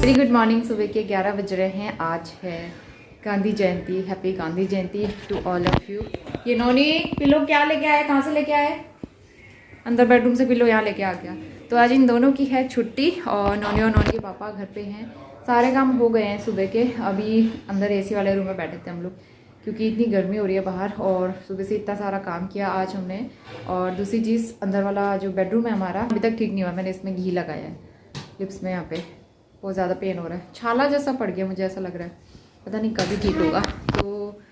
Very good morning. सुबह के 11 बज रहे हैं। आज है Gandhi Jayanti. Happy Gandhi Jayanti to all of you. ये नोनी पिलो क्या लेके आया? कहाँ से लेके आए? अंदर बेडरूम से पिलो यहाँ लेके आ गया। तो आज इन दोनों की है छुट्टी और नोनी और नोनी के पापा घर पे हैं। सारे काम हो गए हैं सुबह के। अभी अंदर एसी वाले रूम में बैठे थे हम लोग क्योंकि इतनी गर्मी हो रही है बाहर और सुबह से इतना सारा काम किया आज हमने। और दूसरी चीज़, अंदर वाला जो बेडरूम है हमारा अभी तक ठीक नहीं हुआ। मैंने इसमें घी लगाया है लिप्स में, यहाँ पे बहुत ज़्यादा पेन हो रहा है। छाला जैसा पड़ गया, मुझे ऐसा लग रहा है, पता नहीं कभी ठीक होगा। तो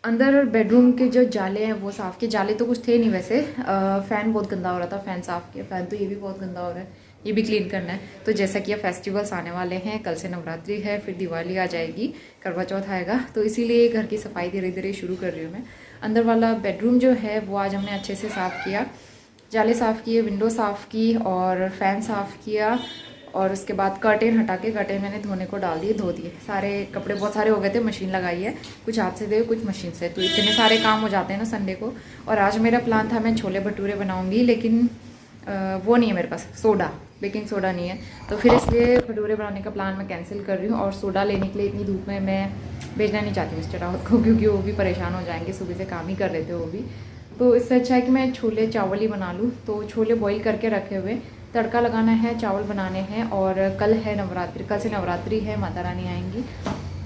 अंदर बेडरूम के जो जाले हैं वो साफ़ किए। जाले तो कुछ थे नहीं वैसे। फ़ैन बहुत गंदा हो रहा था, फ़ैन साफ़ किया। फ़ैन तो ये भी बहुत गंदा हो रहा है, ये भी क्लीन करना है। तो जैसा कि अब फेस्टिवल्स आने वाले हैं, कल से नवरात्रि है, फिर दिवाली आ जाएगी, करवा चौथ आएगा, तो इसीलिए घर की सफाई धीरे धीरे शुरू कर रही हूँ मैं। अंदर वाला बेडरूम जो है वो आज हमने अच्छे से साफ़ किया। जाले साफ़ किए, विंडो साफ़ की और फ़ैन साफ़ किया। और उसके बाद कर्टेन हटा के, कर्टेन मैंने धोने को डाल दिए, धो दिए। सारे कपड़े बहुत सारे हो गए थे, मशीन लगाई है, कुछ हाथ से दे कुछ मशीन से, तो इतने सारे काम हो जाते हैं ना संडे को। और आज मेरा प्लान था मैं छोले भटूरे बनाऊंगी, लेकिन वो नहीं है मेरे पास, सोडा, बेकिंग सोडा नहीं है। तो फिर इसलिए भटूरे बनाने का प्लान मैं कैंसिल कर रही हूँ। और सोडा लेने के लिए इतनी धूप में मैं भेजना नहीं चाहती मिस्टर रावत को, क्योंकि वो भी परेशान हो जाएंगे, सुबह से काम ही कर रहे थे वो भी। तो इससे अच्छा है कि मैं छोले चावल ही बना लूँ। तो छोले बॉईल करके रखे हुए, तड़का लगाना है, चावल बनाने हैं। और कल है नवरात्रि, कल से नवरात्रि है, माता रानी आएंगी,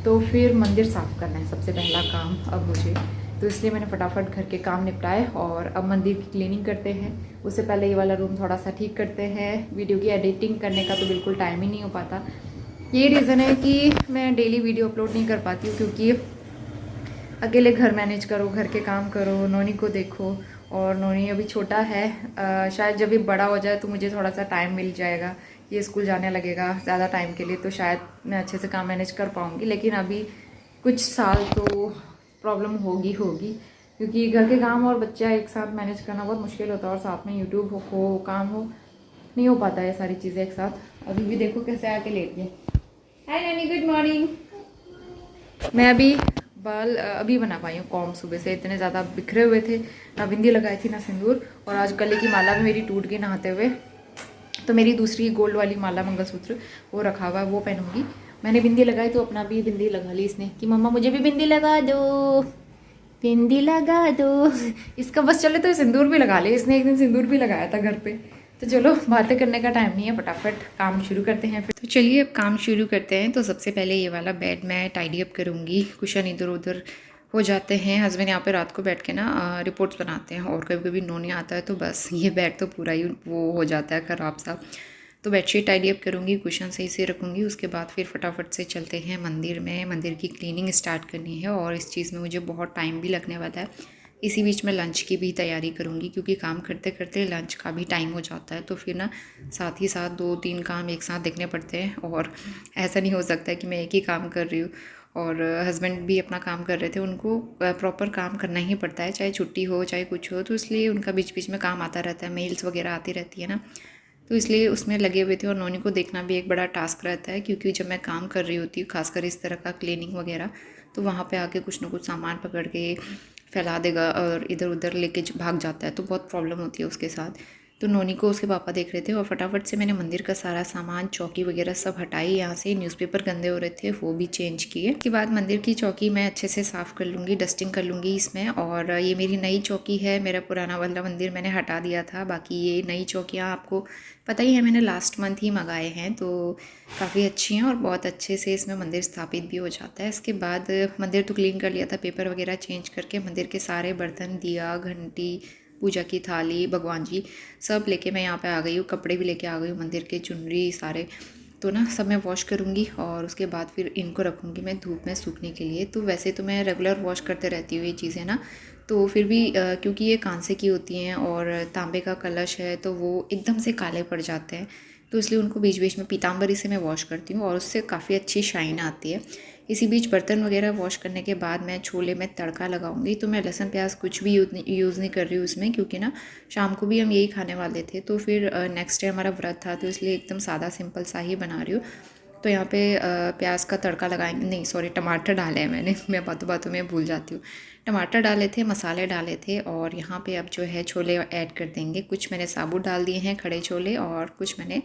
तो फिर मंदिर साफ़ करना है सबसे पहला काम अब मुझे। तो इसलिए मैंने फटाफट घर के काम निपटाए और अब मंदिर की क्लीनिंग करते हैं। उससे पहले ये वाला रूम थोड़ा सा ठीक करते हैं। वीडियो की एडिटिंग करने का तो बिल्कुल टाइम ही नहीं हो पाता। ये रीज़न है कि मैं डेली वीडियो अपलोड नहीं कर पाती हूँ, क्योंकि अकेले घर मैनेज करो, घर के काम करो, नोनी को देखो। और नोनी अभी छोटा है, शायद जब ये बड़ा हो जाए तो मुझे थोड़ा सा टाइम मिल जाएगा, ये स्कूल जाने लगेगा ज़्यादा टाइम के लिए, तो शायद मैं अच्छे से काम मैनेज कर पाऊँगी। लेकिन अभी कुछ साल तो प्रॉब्लम होगी क्योंकि घर के काम और बच्चा एक साथ मैनेज करना बहुत मुश्किल होता है। और साथ में यूट्यूब हो काम हो, नहीं हो पाता है सारी चीज़ें एक साथ। अभी भी देखो कैसे आके लेट गए। हाय नैनी, गुड मॉर्निंग। मैं अभी बाल अभी बना पाई हूँ कॉम। सुबह से इतने ज़्यादा बिखरे हुए थे, ना बिंदी लगाई थी ना सिंदूर। और आज गले की माला भी मेरी टूट गई नहाते हुए, तो मेरी दूसरी गोल्ड वाली माला मंगलसूत्र वो रखा हुआ है, वो पहनूंगी। मैंने बिंदी लगाई तो अपना भी बिंदी लगा ली इसने कि मम्मा मुझे भी बिंदी लगा दो, बिंदी लगा दो। इसका बस चले तो सिंदूर भी लगा ले। इसने एक दिन सिंदूर भी लगाया था घर पे। तो चलो, बातें करने का टाइम नहीं है, फटाफट काम शुरू करते हैं फिर। तो चलिए अब काम शुरू करते हैं। तो सबसे पहले ये वाला बेड मैं टाइडी अप करूँगी। कुशन इधर उधर हो जाते हैं। हस्बैंड यहाँ पे रात को बैठ के ना रिपोर्ट्स बनाते हैं, और कभी कभी नोनी आता है तो बस ये बेड तो पूरा ही वो हो जाता है ख़राब सा। तो बेडशीट टाइडी अप करूँगी, कुशन सही से रखूँगी। उसके बाद फिर फटाफट से चलते हैं मंदिर में। मंदिर की क्लीनिंग स्टार्ट करनी है और इस चीज़ में मुझे बहुत टाइम भी लगने वाला है। इसी बीच में लंच की भी तैयारी करूँगी, क्योंकि काम करते करते लंच का भी टाइम हो जाता है। तो फिर ना साथ ही साथ 2-3 काम एक साथ देखने पड़ते हैं, और ऐसा नहीं हो सकता कि मैं एक ही काम कर रही हूँ और हस्बैंड भी अपना काम कर रहे थे। उनको प्रॉपर काम करना ही पड़ता है, चाहे छुट्टी हो चाहे कुछ हो। तो इसलिए उनका बीच बीच में काम आता रहता है, मेल्स वगैरह आती रहती है ना, तो इसलिए उसमें लगे हुए थे। और नोनी को देखना भी एक बड़ा टास्क रहता है, क्योंकि जब मैं काम कर रही होती हूँ, खासकर इस तरह का क्लीनिंग वगैरह, तो वहाँ पे आके कुछ ना कुछ सामान पकड़ के फैला देगा और इधर उधर लेके भाग जाता है, तो बहुत प्रॉब्लम होती है उसके साथ। तो नोनी को उसके पापा देख रहे थे और फटाफट से मैंने मंदिर का सारा सामान, चौकी वगैरह सब हटाई। यहाँ से न्यूज़पेपर गंदे हो रहे थे, वो भी चेंज किए। उसके बाद मंदिर की चौकी मैं अच्छे से साफ़ कर लूँगी, डस्टिंग कर लूँगी इसमें। और ये मेरी नई चौकी है, मेरा पुराना वाला मंदिर मैंने हटा दिया था। बाकी ये नई चौकियाँ आपको पता ही है, मैंने लास्ट मंथ ही मंगाए हैं, तो काफ़ी अच्छी हैं और बहुत अच्छे से इसमें मंदिर स्थापित भी हो जाता है। इसके बाद मंदिर तो क्लीन कर लिया था, पेपर वगैरह चेंज करके मंदिर के सारे बर्तन, दिया, घंटी, पूजा की थाली, भगवान जी सब लेके मैं यहाँ पे आ गई हूँ। कपड़े भी लेके आ गई हूँ, मंदिर के चुनरी सारे, तो ना सब मैं वॉश करूँगी। और उसके बाद फिर इनको रखूँगी मैं धूप में सूखने के लिए। तो वैसे तो मैं रेगुलर वॉश करते रहती हूँ ये चीज़ें ना, तो फिर भी क्योंकि ये कांसे की होती हैं और तांबे का कलश है, तो वो एकदम से काले पड़ जाते हैं, तो इसलिए उनको बीच बीच में पीताम्बरी से मैं वॉश करती हूँ और उससे काफ़ी अच्छी शाइन आती है। इसी बीच बर्तन वगैरह वॉश करने के बाद मैं छोले में तड़का लगाऊंगी। तो मैं लहसुन प्याज कुछ भी यूज़ नहीं कर रही हूँ उसमें, क्योंकि ना शाम को भी हम यही खाने वाले थे। तो फिर नेक्स्ट डे हमारा व्रत था, तो इसलिए एकदम सादा सिंपल सा ही बना रही हूँ। तो यहाँ पे प्याज का तड़का लगाएंगे, नहीं सॉरी टमाटर डाले हैं मैंने, मैं बातों बातों में भूल जाती हूँ। टमाटर डाले थे, मसाले डाले थे और यहाँ पे अब जो है छोले ऐड कर देंगे। कुछ मैंने साबुत डाल दिए हैं खड़े छोले और कुछ मैंने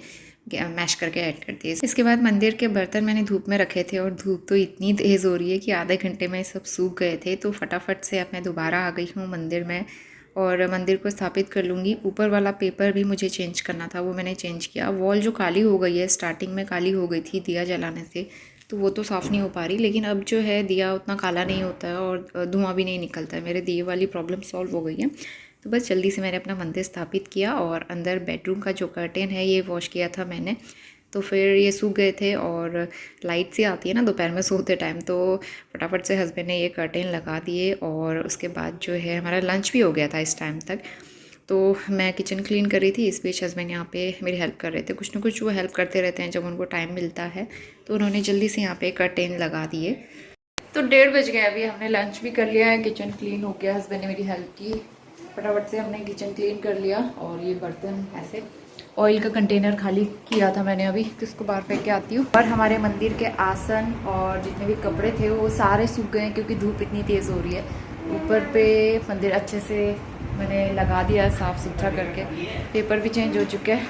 मैश करके ऐड कर दिए। इसके बाद मंदिर के बर्तन मैंने धूप में रखे थे और धूप तो इतनी तेज़ हो रही है कि आधे घंटे में सब सूख गए थे। तो फटाफट से अब मैं दोबारा आ गई हूँ मंदिर में और मंदिर को स्थापित कर लूँगी। ऊपर वाला पेपर भी मुझे चेंज करना था, वो मैंने चेंज किया। वॉल जो काली हो गई है, स्टार्टिंग में काली हो गई थी दिया जलाने से, तो वो तो साफ़ नहीं हो पा रही, लेकिन अब जो है दिया उतना काला नहीं होता है और धुआं भी नहीं निकलता है। मेरे दिए वाली प्रॉब्लम सॉल्व हो गई है। तो बस जल्दी से मैंने अपना मंदिर स्थापित किया और अंदर बेडरूम का जो कर्टेन है ये वॉश किया था मैंने, तो फिर ये सूख गए थे और लाइट सी आती है ना दोपहर में सोते टाइम, तो फटाफट से हस्बैंड ने ये कर्टेन लगा दिए और उसके बाद जो है हमारा लंच भी हो गया था इस टाइम तक। तो मैं किचन क्लीन कर रही थी, इस बीच हस्बैंड यहाँ पे मेरी हेल्प कर रहे थे। कुछ ना कुछ वो हेल्प करते रहते हैं जब उनको टाइम मिलता है, तो उन्होंने जल्दी से यहाँ पे कर्टेन लगा दिए। तो 1:30 बज गए, अभी हमने लंच भी कर लिया है, किचन क्लीन हो गया, हस्बैंड ने मेरी हेल्प की, फटाफट से हमने किचन क्लीन कर लिया। और ये बर्तन ऐसे ऑयल का कंटेनर खाली किया था मैंने अभी, तो इसको बाहर फेंक के आती हूँ। और हमारे मंदिर के आसन और जितने भी कपड़े थे वो सारे सूख गए हैं क्योंकि धूप इतनी तेज़ हो रही है। ऊपर पे मंदिर अच्छे से मैंने लगा दिया साफ़ सुथरा करके, पेपर भी चेंज हो चुके हैं,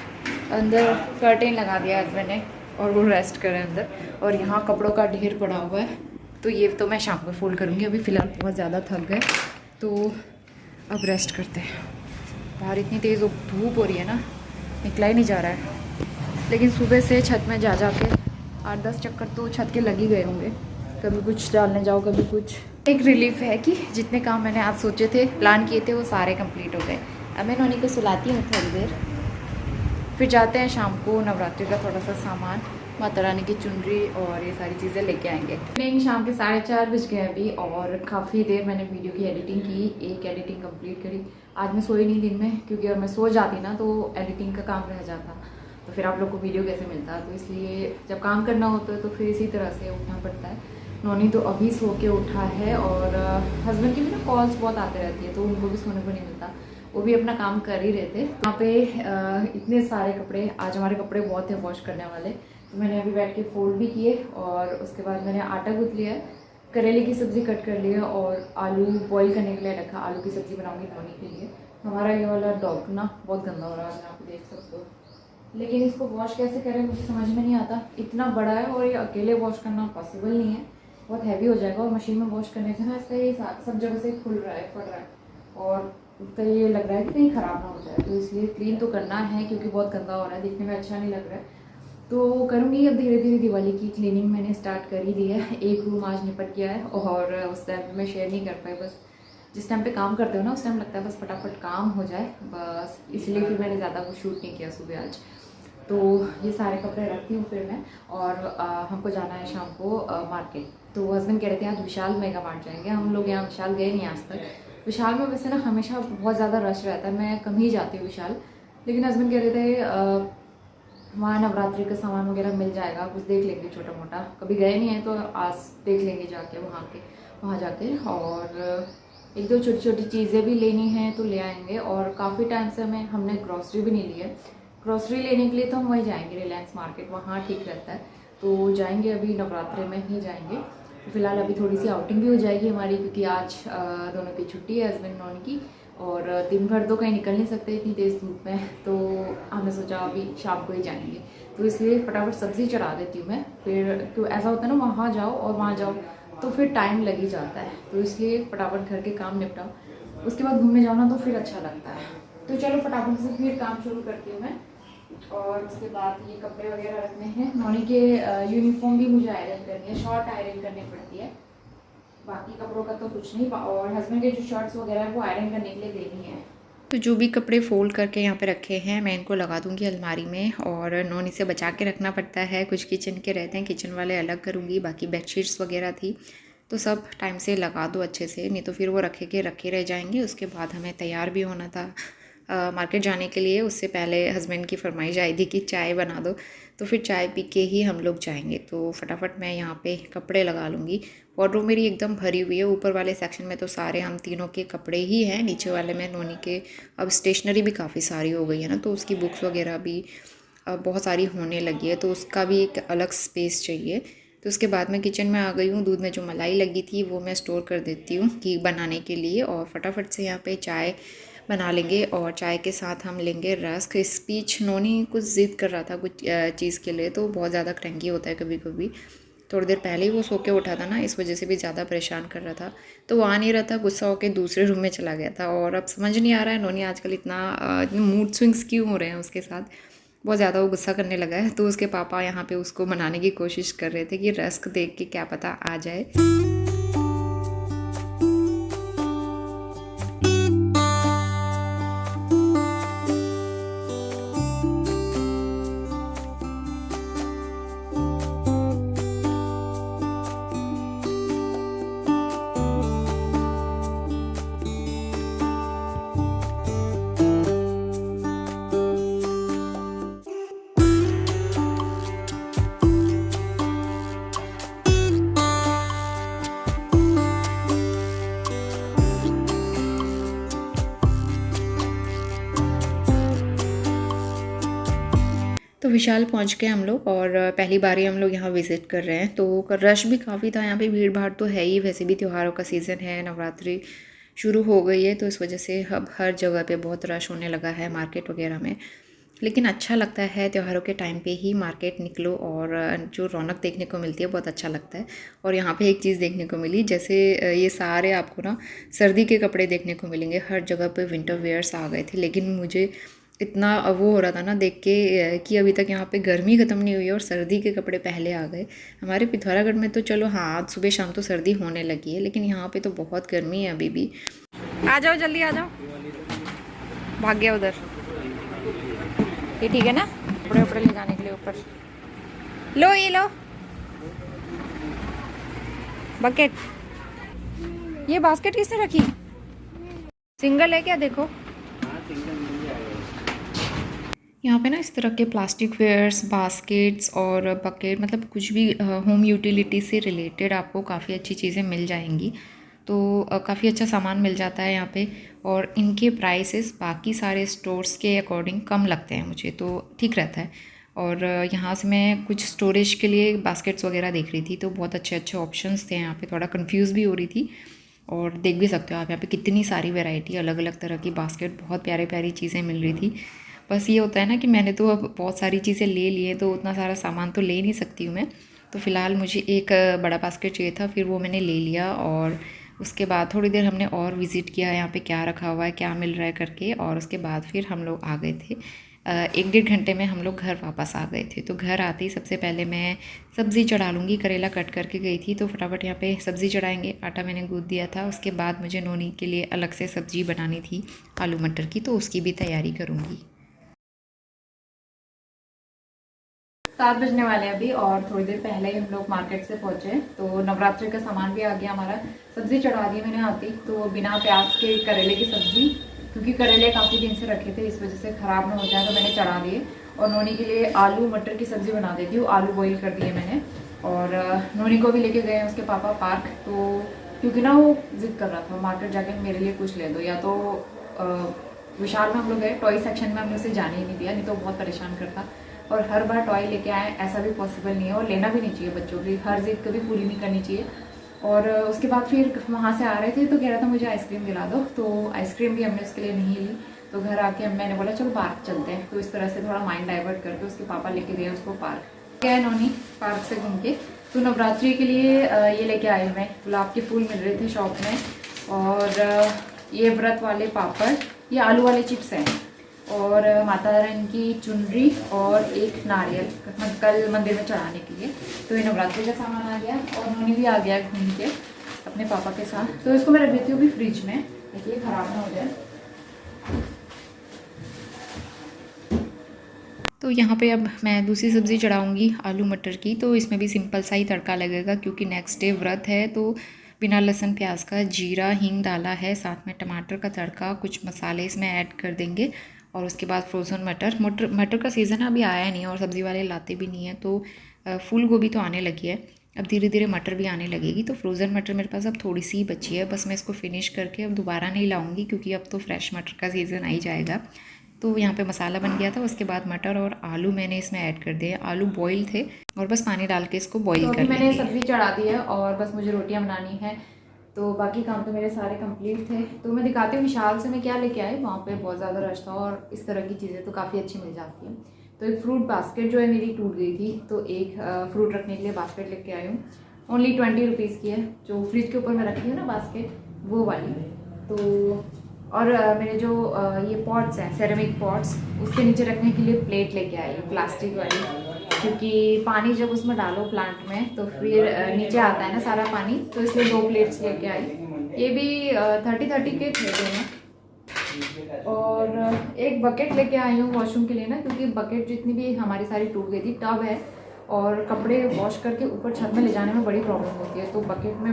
अंदर कर्टेन लगा दिया हस्बैंड ने और वो रेस्ट करें अंदर। और यहाँ कपड़ों का ढेर पड़ा हुआ है, तो ये तो मैं शाम को फोल्ड करूँगी। अभी फ़िलहाल बहुत ज़्यादा थक गए तो अब रेस्ट करते हैं। बाहर इतनी तेज़ धूप हो रही है ना, निकला ही नहीं जा रहा है। लेकिन सुबह से छत में जा के 8-10 चक्कर तो छत के लग ही गए होंगे, कभी कुछ डालने जाओ कभी कुछ। एक रिलीफ है कि जितने काम मैंने आज सोचे थे, प्लान किए थे, वो सारे कंप्लीट हो गए। अब मैं नोनी को सुलाती हूँ थोड़ी देर, फिर जाते हैं शाम को नवरात्रि का थोड़ा सा सामान, माता रानी की चुनरी और ये सारी चीज़ें लेके आएंगे। नहीं, शाम के 4:30 बज गए अभी और काफ़ी देर मैंने वीडियो की एडिटिंग की, एक एडिटिंग कंप्लीट करी। आज मैं सोई नहीं दिन में, क्योंकि अगर मैं सो जाती ना तो एडिटिंग का काम रह जाता, तो फिर आप लोग को वीडियो कैसे मिलता। तो इसलिए जब काम करना होता है तो फिर इसी तरह से उठना पड़ता है। नोनी तो अभी सो के उठा है और हस्बैंड की भी ना कॉल्स बहुत आते रहती है, तो उनको भी सोने को नहीं मिलता, वो भी अपना काम कर ही रहे थे। यहाँ पे इतने सारे कपड़े, आज हमारे कपड़े बहुत थे वॉश करने वाले, तो मैंने अभी बैठ के फोल्ड भी किए और उसके बाद मैंने आटा गूँथ लिया, करेले की सब्ज़ी कट कर लिया और आलू बॉईल करने के लिए रखा। आलू की सब्ज़ी बनाऊंगी नोनी के लिए। हमारा ये वाला डॉग ना बहुत गंदा हो रहा है, आप देख सकते हो, लेकिन इसको वॉश कैसे करें मुझे समझ में नहीं आता। इतना बड़ा है और ये अकेले वॉश करना पॉसिबल नहीं है, बहुत हैवी हो जाएगा। और मशीन में वॉश करने से ना इसका ये सब जगह से खुल रहा है, फट रहा है और तो ये लग रहा है कि कहीं ख़राब ना हो जाए, तो इसलिए क्लीन तो करना है क्योंकि बहुत गंदा हो रहा है, देखने में अच्छा नहीं लग रहा है। तो करूँगी अब धीरे धीरे। दिवाली की क्लीनिंग मैंने स्टार्ट कर ही दी है, एक रूम आज निपट गया है और उस टाइम पे मैं शेयर नहीं कर पाई। बस जिस टाइम पे काम करते हो ना उस टाइम लगता है बस फटाफट काम हो जाए, बस इसलिए फिर मैंने ज़्यादा कुछ शूट नहीं किया सुबह आज। तो ये सारे कपड़े रखती हूँ फिर मैं, और हमको जाना है शाम को मार्केट। तो हस्बैंड कह रहे थे आज विशाल मेगा मार्ट जाएंगे। हम लोग यहाँ विशाल गए नहीं आज तक। विशाल में वैसे ना हमेशा बहुत ज़्यादा रश रहता है, मैं कम ही जाती हूँ विशाल, लेकिन हस्बैंड कह रहे थे वहाँ नवरात्रि का सामान वगैरह मिल जाएगा, कुछ देख लेंगे छोटा मोटा, कभी गए नहीं है तो आज देख लेंगे जाके वहाँ जाके। और एक दो छोटी छोटी चीज़ें भी लेनी हैं तो ले आएंगे। और काफ़ी टाइम से हमने ग्रॉसरी भी नहीं ली है। ग्रॉसरी लेने के लिए तो हम वहीं जाएंगे, रिलायंस मार्केट, वहाँ ठीक रहता है, तो जाएंगे अभी नवरात्रि में ही जाएंगे। फिलहाल अभी थोड़ी सी आउटिंग भी हो जाएगी हमारी, क्योंकि आज दोनों की छुट्टी है, हस्बैंड नॉन की, और दिन भर तो कहीं निकल नहीं सकते इतनी तेज़ धूप में, तो हमने सोचा अभी शाम को ही जाएंगे। तो इसलिए फटाफट सब्ज़ी चढ़ा देती हूँ मैं, फिर तो ऐसा होता है ना वहाँ जाओ और वहाँ जाओ तो फिर टाइम लग ही जाता है, तो इसलिए फटाफट घर के काम निपटाओ, उसके बाद घूमने जाओ ना तो फिर अच्छा लगता है। तो चलो फटाफट से फिर काम शुरू करती हूँ मैं। और उसके बाद ये कपड़े वगैरह रखने हैं, नॉनी के यूनिफॉर्म भी मुझे आयरन करनी है, शॉर्ट आयरन करनी पड़ती है, बाकी कपड़ों का तो कुछ नहीं। और हस्बैंड के जो शर्ट्स वगैरह है वो आयरन करने के लिए देनी है। तो जो भी कपड़े फोल्ड करके यहाँ पे रखे हैं मैं इनको लगा दूंगी अलमारी में, और नॉनी से बचा के रखना पड़ता है, कुछ किचन के रहते हैं, किचन वाले अलग करूँगी। बाकी बेडशीट्स वगैरह थी तो सब टाइम से लगा दो अच्छे से, नहीं तो फिर वो रखे रह जाएंगे। उसके बाद हमें तैयार भी होना था मार्केट जाने के लिए। उससे पहले हस्बैंड की फरमाइश आई थी कि चाय बना दो, तो फिर चाय पी के ही हम लोग जाएंगे। तो फटाफट मैं यहाँ पे कपड़े लगा लूँगी। वार्डरोब मेरी एकदम भरी हुई है, ऊपर वाले सेक्शन में तो सारे हम तीनों के कपड़े ही हैं, नीचे वाले में नोनी के अब स्टेशनरी भी काफ़ी सारी हो गई है ना, तो उसकी बुक्स वगैरह भी बहुत सारी होने लगी है, तो उसका भी एक अलग स्पेस चाहिए। तो उसके बाद मैं किचन में आ गई हूँ। दूध में जो मलाई लगी थी वो मैं स्टोर कर देती हूँ घी बनाने के लिए, और फटाफट से यहाँ पे चाय बना लेंगे। और चाय के साथ हम लेंगे रस्क। इस बीच नोनी कुछ ज़िद कर रहा था कुछ चीज़ के लिए, तो बहुत ज़्यादा क्रैंकी होता है कभी कभी। थोड़ी देर पहले ही वो सो के उठा था ना, इस वजह से भी ज़्यादा परेशान कर रहा था। तो वो आ नहीं रहा था, गुस्सा होकर दूसरे रूम में चला गया था। और अब समझ नहीं आ रहा है नोनी आजकल इतना मूड स्विंग्स क्यों हो रहे हैं उसके साथ। बहुत ज़्यादा वो गुस्सा करने लगा है। तो उसके पापा यहाँ पे उसको मनाने की कोशिश कर रहे थे कि रस्क देख के क्या पता आ जाए। तो विशाल पहुंच गए हम लोग, और पहली बार ही हम लोग यहाँ विज़िट कर रहे हैं। तो रश भी काफ़ी था यहाँ पे, भीड़ भाड़ तो है ही, वैसे भी त्योहारों का सीज़न है, नवरात्रि शुरू हो गई है, तो इस वजह से अब हर जगह पे बहुत रश होने लगा है मार्केट वगैरह में। लेकिन अच्छा लगता है त्योहारों के टाइम पे ही मार्केट निकलो, और जो रौनक देखने को मिलती है बहुत अच्छा लगता है। और यहाँ पे एक चीज़ देखने को मिली, जैसे ये सारे आपको ना सर्दी के कपड़े देखने को मिलेंगे, हर जगह पे विंटर वेयर्स आ गए थे। लेकिन मुझे इतना वो हो रहा था ना देख के कि अभी तक यहाँ पे गर्मी ख़त्म नहीं हुई है और सर्दी के कपड़े पहले आ गए। हमारे पिथौरागढ़ में तो चलो हाँ, आज सुबह शाम तो सर्दी होने लगी है, लेकिन यहाँ पे तो बहुत गर्मी है अभी भी। आ जाओ जल्दी आ जाओ, भाग गया उधर। ये ठीक है ना, कपड़े वपड़े ले जाने के लिए ऊपर। लो ये लो बकेट। ये बास्केट किसने रखी? सिंगल है क्या? देखो यहाँ पे ना इस तरह के प्लास्टिक वेयर्स, बास्केट्स और बकेट, मतलब कुछ भी होम यूटिलिटी से रिलेटेड आपको काफ़ी अच्छी चीज़ें मिल जाएंगी। तो काफ़ी अच्छा सामान मिल जाता है यहाँ पे, और इनके प्राइसेस बाकी सारे स्टोर्स के अकॉर्डिंग कम लगते हैं मुझे, तो ठीक रहता है। और यहाँ से मैं कुछ स्टोरेज के लिए बास्केट्स वगैरह देख रही थी, तो बहुत अच्छे अच्छे ऑप्शंस थे यहाँ पे। थोड़ा कंफ्यूज भी हो रही थी, और देख भी सकते हो आप यहाँ पे कितनी सारी वैरायटी, अलग अलग तरह की बास्केट, बहुत प्यारी प्यारी चीज़ें मिल रही थी। बस ये होता है ना कि मैंने तो अब बहुत सारी चीज़ें ले ली हैं, तो उतना सारा सामान तो ले नहीं सकती हूँ मैं। तो फ़िलहाल मुझे एक बड़ा बास्केट चाहिए था, फिर वो मैंने ले लिया। और उसके बाद थोड़ी देर हमने और विज़िट किया यहाँ पे क्या रखा हुआ है, क्या मिल रहा है करके, और उसके बाद फिर हम लोग आ गए थे। 1-1.5 घंटे में हम लोग घर वापस आ गए थे। तो घर आते ही सबसे पहले मैं सब्ज़ी चढ़ा लूँगी, करेला कट करके गई थी, तो फटाफट यहाँ पे सब्ज़ी चढ़ाएंगे। आटा मैंने गूँथ दिया था। उसके बाद मुझे नोनी के लिए अलग से सब्ज़ी बनानी थी आलू मटर की, तो उसकी भी तैयारी करूँगी। 7 बजने वाले हैं अभी, और थोड़ी देर पहले ही हम लोग मार्केट से पहुंचे। तो नवरात्रि का सामान भी आ गया हमारा। सब्ज़ी चढ़ा दी मैंने आती, तो बिना प्याज के करेले की सब्ज़ी, क्योंकि करेले काफ़ी दिन से रखे थे, इस वजह से ख़राब ना हो जाए, तो मैंने चढ़ा दिए। और नोनी के लिए आलू मटर की सब्ज़ी बना देती हूँ, आलू बॉईल कर दिए मैंने। और नोनी को भी लेके गए हैं उसके पापा पार्क, तो क्योंकि ना वो ज़िद कर रहा था मार्केट जाके मेरे लिए कुछ ले दो। या तो विशाल में हम लोग गए, टॉय सेक्शन में हमने उसे जाने ही नहीं दिया, नहीं तो बहुत परेशान करता। और हर बार टॉय लेके आए ऐसा भी पॉसिबल नहीं है, और लेना भी नहीं चाहिए बच्चों की, हर जिद कभी पूरी नहीं करनी चाहिए। और उसके बाद फिर वहाँ से आ रहे थे तो कह रहा था मुझे आइसक्रीम दिला दो, तो आइसक्रीम भी हमने उसके लिए नहीं ली। तो घर आके मैंने बोला चलो पार्क चलते हैं। तो इस तरह से थोड़ा माइंड डाइवर्ट करके उसके पापा लेके गए उसको पार्क। गया नोनी पार्क से घूम के। तो नवरात्रि के लिए ये लेके आए मैं, गुलाब के फूल मिल रहे थे शॉप में, और ये व्रत वाले पापड़, ये आलू वाले चिप्स हैं, और माता रानी की चुनरी, और एक नारियल कल मंदिर में चढ़ाने के लिए। तो ये नवरात्रि का सामान आ गया, और नोनी भी आ गया घूम के अपने पापा के साथ। तो इसको मैं रख देती हूँ भी फ्रिज में, देखिए ख़राब ना हो जाए। तो यहाँ पे अब मैं दूसरी सब्ज़ी चढ़ाऊँगी आलू मटर की। तो इसमें भी सिंपल सा ही तड़का लगेगा, क्योंकि नेक्स्ट डे व्रत है। तो बिना लहसुन प्याज का जीरा हींग डाला है, साथ में टमाटर का तड़का, कुछ मसाले इसमें ऐड कर देंगे। और उसके बाद फ्रोज़न मटर का सीज़न अभी आया नहीं, और सब्ज़ी वाले लाते भी नहीं है। तो फूल गोभी तो आने लगी है, अब धीरे धीरे मटर भी आने लगेगी। तो फ्रोज़न मटर मेरे पास अब थोड़ी सी बची है, बस मैं इसको फिनिश करके अब दोबारा नहीं लाऊंगी, क्योंकि अब तो फ्रेश मटर का सीज़न आ ही जाएगा। तो यहाँ पे मसाला बन गया था। उसके बाद मटर और आलू मैंने इसमें ऐड कर दिए। आलू बॉईल थे और बस पानी डाल के इसको बॉईल कर लेंगे। मैंने सब्ज़ी चढ़ा दी है और बस मुझे रोटियाँ बनानी है, तो बाकी काम तो मेरे सारे कंप्लीट थे। तो मैं दिखाती हूँ विशाल से मैं क्या लेके आई। वहाँ पे बहुत ज़्यादा रश था और इस तरह की चीज़ें तो काफ़ी अच्छी मिल जाती हैं। तो एक फ्रूट बास्केट जो है मेरी टूट गई थी, तो एक फ्रूट रखने के लिए बास्केट लेके आई हूँ। ओनली 20 रुपीज़ की है, जो फ्रिज के ऊपर मैं रखती हूँ ना बास्केट, वो वाली। तो और मेरे जो ये पॉट्स हैं, सेरेमिक पॉट्स, उसके नीचे रखने के लिए प्लेट लेके आई हूँ प्लास्टिक वाली, क्योंकि पानी जब उसमें डालो प्लांट में तो फिर नीचे आता है ना सारा पानी, तो इसलिए 2 प्लेट्स लेके आई। ये भी 30 के थे दोनों। और एक बकेट लेके आई हूँ वॉशरूम के लिए ना, क्योंकि बकेट जितनी भी हमारी सारी टूट गई थी। टब है और कपड़े वॉश करके ऊपर छत में ले जाने में बड़ी प्रॉब्लम होती है, तो बकेट में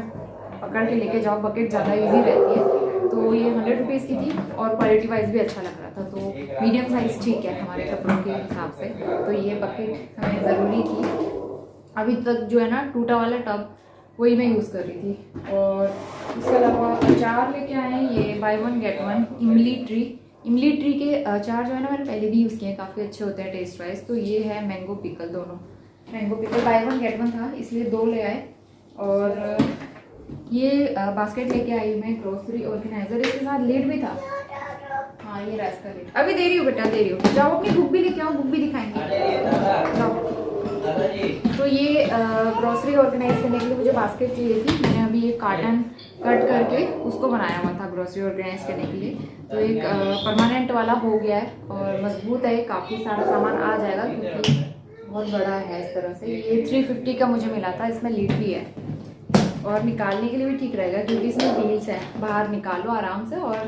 पकड़ के लेके जाओ, बकेट ज़्यादा ईजी रहती है। तो ये 100 रुपीज़ की थी और क्वालिटी वाइज भी अच्छा लग रहा था, तो मीडियम साइज़ ठीक है हमारे कपड़ों के हिसाब से। तो ये बकेट हमें ज़रूरी थी। अभी तक जो है ना टूटा वाला टब वही मैं यूज़ कर रही थी। और इसके अलावा अचार लेके आए हैं, ये बाय 1 गेट 1 इमली ट्री के अचार जो है ना मैंने पहले भी यूज़ किए हैं, काफ़ी अच्छे होते हैं टेस्ट वाइज। तो ये है मैंगो पिकल, दोनों मैंगो पिकल बाय 1 गेट 1 था, इसलिए 2 ले आए। और ये बास्केट लेके आई मैं, ग्रोसरी ऑर्गेनाइजर, इसके साथ लीड भी था। हाँ ये रास्ता लीड अभी दे रही हूँ बेटा, दे रही हूँ। जाओ अपनी बुक भी लेके आओ, बुक भी दिखाएंगे, जाओ। तो ये ग्रोसरी ऑर्गेनाइज करने के लिए मुझे बास्केट चाहिए थी। मैंने अभी ये कार्टन कट करके उसको बनाया हुआ था ग्रोसरी ऑर्गेनाइज करने के लिए। तो एक परमानेंट वाला हो गया है और मजबूत है, काफ़ी सारा सामान आ जाएगा क्योंकि बहुत बड़ा है इस तरह से। ये 350 का मुझे मिला था, इसमें लीड भी है और निकालने के लिए भी ठीक रहेगा क्योंकि इसमें व्हील्स हैं। बाहर निकालो आराम से और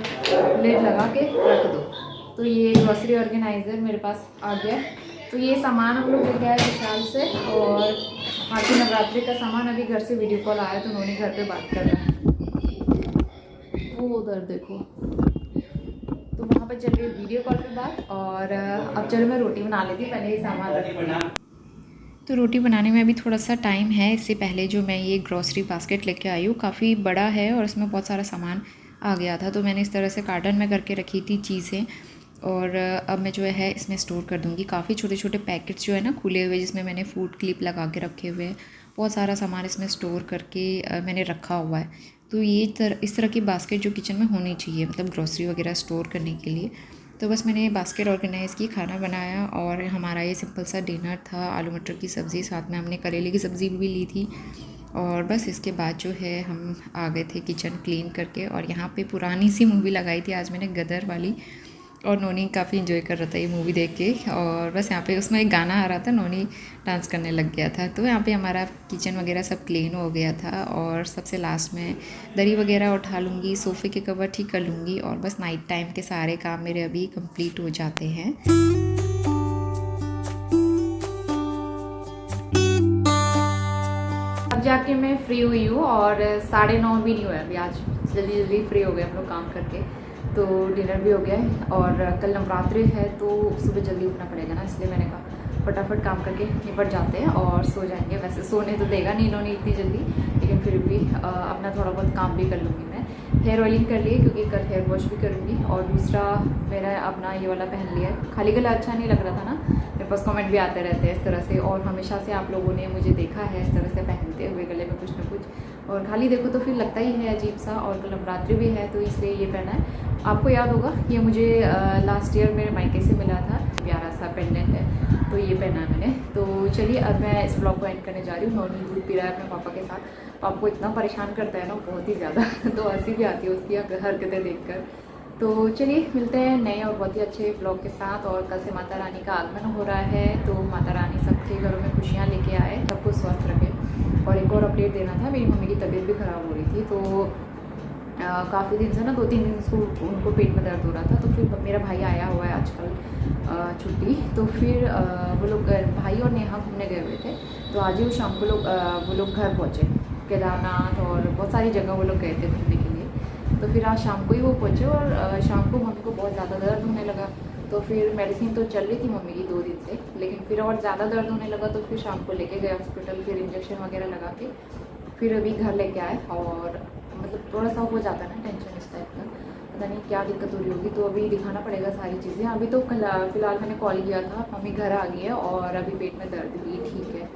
लिड लगा के रख दो। तो ये ग्रोसरी ऑर्गेनाइज़र मेरे पास आ गया। तो ये सामान हम लोग लेके आए विशाल से। और बाकी नवरात्रि का सामान अभी घर से वीडियो कॉल आया तो उन्होंने घर पे बात कर रहा है, वो उधर देखो। तो वहाँ पर चल रही है वीडियो कॉल पे बात। और अब चलो मैं रोटी बना लेती हूँ, पहले ही सामान रख। तो रोटी बनाने में अभी थोड़ा सा टाइम है। इससे पहले जो मैं ये ग्रॉसरी बास्केट लेके आई हूँ काफ़ी बड़ा है और इसमें बहुत सारा सामान आ गया था, तो मैंने इस तरह से कार्टन में करके रखी थी चीज़ें। और अब मैं जो है इसमें स्टोर कर दूँगी। काफ़ी छोटे छोटे पैकेट्स जो है ना खुले हुए, जिसमें मैंने फूड क्लिप लगा के रखे हुए हैं। बहुत सारा सामान इसमें स्टोर करके मैंने रखा हुआ है। तो ये इस तरह की बास्केट जो किचन में होनी चाहिए, मतलब ग्रॉसरी वगैरह स्टोर करने के लिए। तो बस मैंने बास्केट ऑर्गेनाइज़ की, खाना बनाया और हमारा ये सिंपल सा डिनर था। आलू मटर की सब्ज़ी, साथ में हमने करेले की सब्ज़ी भी ली थी। और बस इसके बाद जो है हम आ गए थे किचन क्लीन करके। और यहाँ पे पुरानी सी मूवी लगाई थी आज मैंने, गदर वाली, और नोनी काफ़ी इन्जॉय कर रहा था ये मूवी देख के। और बस यहाँ पे उसमें एक गाना आ रहा था, नोनी डांस करने लग गया था। तो यहाँ पे हमारा किचन वगैरह सब क्लीन हो गया था। और सबसे लास्ट में दरी वगैरह उठा लूँगी, सोफ़े के कवर ठीक कर लूँगी और बस नाइट टाइम के सारे काम मेरे अभी कंप्लीट हो जाते हैं। अब जाके मैं फ्री हुई हूँ और 9:30 भी नहीं हुआ अभी। आज जल्दी जल्दी फ्री हो गए हम लोग काम करके। तो डिनर भी हो गया है और कल नवरात्रि है तो सुबह जल्दी उठना पड़ेगा ना, इसलिए मैंने कहा फटाफट काम करके निपट जाते हैं और सो जाएंगे। वैसे सोने तो देगा नहीं इन्होंने इतनी जल्दी, लेकिन फिर भी अपना थोड़ा बहुत काम भी कर लूँगी मैं। हेयर ऑयलिंग कर लिए क्योंकि कल हेयर वॉश भी करूँगी। और दूसरा मेरा अपना ये वाला पहन लिया है, खाली गला अच्छा नहीं लग रहा था ना, मेरे पास कमेंट भी आते रहते हैं इस तरह से। और हमेशा से आप लोगों ने मुझे देखा है इस तरह से पहनते हुए गले में कुछ ना कुछ, और खाली देखो तो फिर लगता ही है अजीब सा। और कल नवरात्रि भी है तो इसलिए ये पहना है। आपको याद होगा ये मुझे लास्ट ईयर मेरे मायके से मिला था, प्यारा सा पेंडेंट है, तो ये पहना है मैंने। तो चलिए अब मैं इस ब्लॉग को एंड करने जा रही हूँ। नोनी दूध पी रहा है अपने पापा के साथ। पापा को इतना परेशान करता है ना बहुत ही ज़्यादा तो हंसी भी आती है उसकी हरकतें देखकर। तो चलिए मिलते हैं नए और बहुत ही अच्छे ब्लॉग के साथ। और कल से माता रानी का आगमन हो रहा है, तो माता रानी सबके घरों में खुशियाँ लेके आए, सबको स्वस्थ रखे। और एक और अपडेट देना था, मेरी मम्मी की तबीयत भी ख़राब हो रही थी, तो काफ़ी दिन से ना 2-3 दिन से उनको पेट में दर्द हो रहा था। तो फिर मेरा भाई आया हुआ है आजकल छुट्टी, तो फिर वो लोग भाई और नेहा घूमने गए हुए थे। तो आज ही वो शाम को वो लोग घर पहुँचे, केदारनाथ और बहुत सारी जगह वो लोग गए थे घूमने के लिए। तो फिर आज शाम को ही वो पहुँचे और शाम को मम्मी को बहुत ज़्यादा दर्द होने लगा। तो फिर मेडिसिन तो चल रही थी मम्मी की 2 दिन से, लेकिन फिर और ज़्यादा दर्द होने लगा। तो फिर शाम को लेके गए हॉस्पिटल, फिर इंजेक्शन वगैरह लगा के फिर अभी घर लेके आए। और मतलब थोड़ा सा हो जाता है ना टेंशन इस टाइप का, पता नहीं क्या दिक्कत हो रही होगी, तो अभी दिखाना पड़ेगा सारी चीज़ें। अभी तो फ़िलहाल मैंने कॉल किया था, मम्मी घर आ गई है और अभी पेट में दर्द भी ठीक है।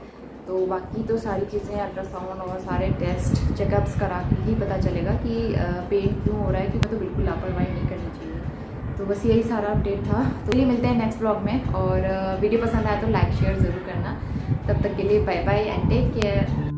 तो बाकी तो सारी चीज़ें अल्ट्रासाउंड और सारे टेस्ट चेकअप्स करा के ही पता चलेगा कि पेन क्यों हो रहा है, क्योंकि तो बिल्कुल लापरवाही नहीं करनी चाहिए। तो बस यही सारा अपडेट था। तो चलिए मिलते हैं नेक्स्ट ब्लॉग में, और वीडियो पसंद आया तो लाइक शेयर ज़रूर करना। तब तक के लिए bye bye and take care.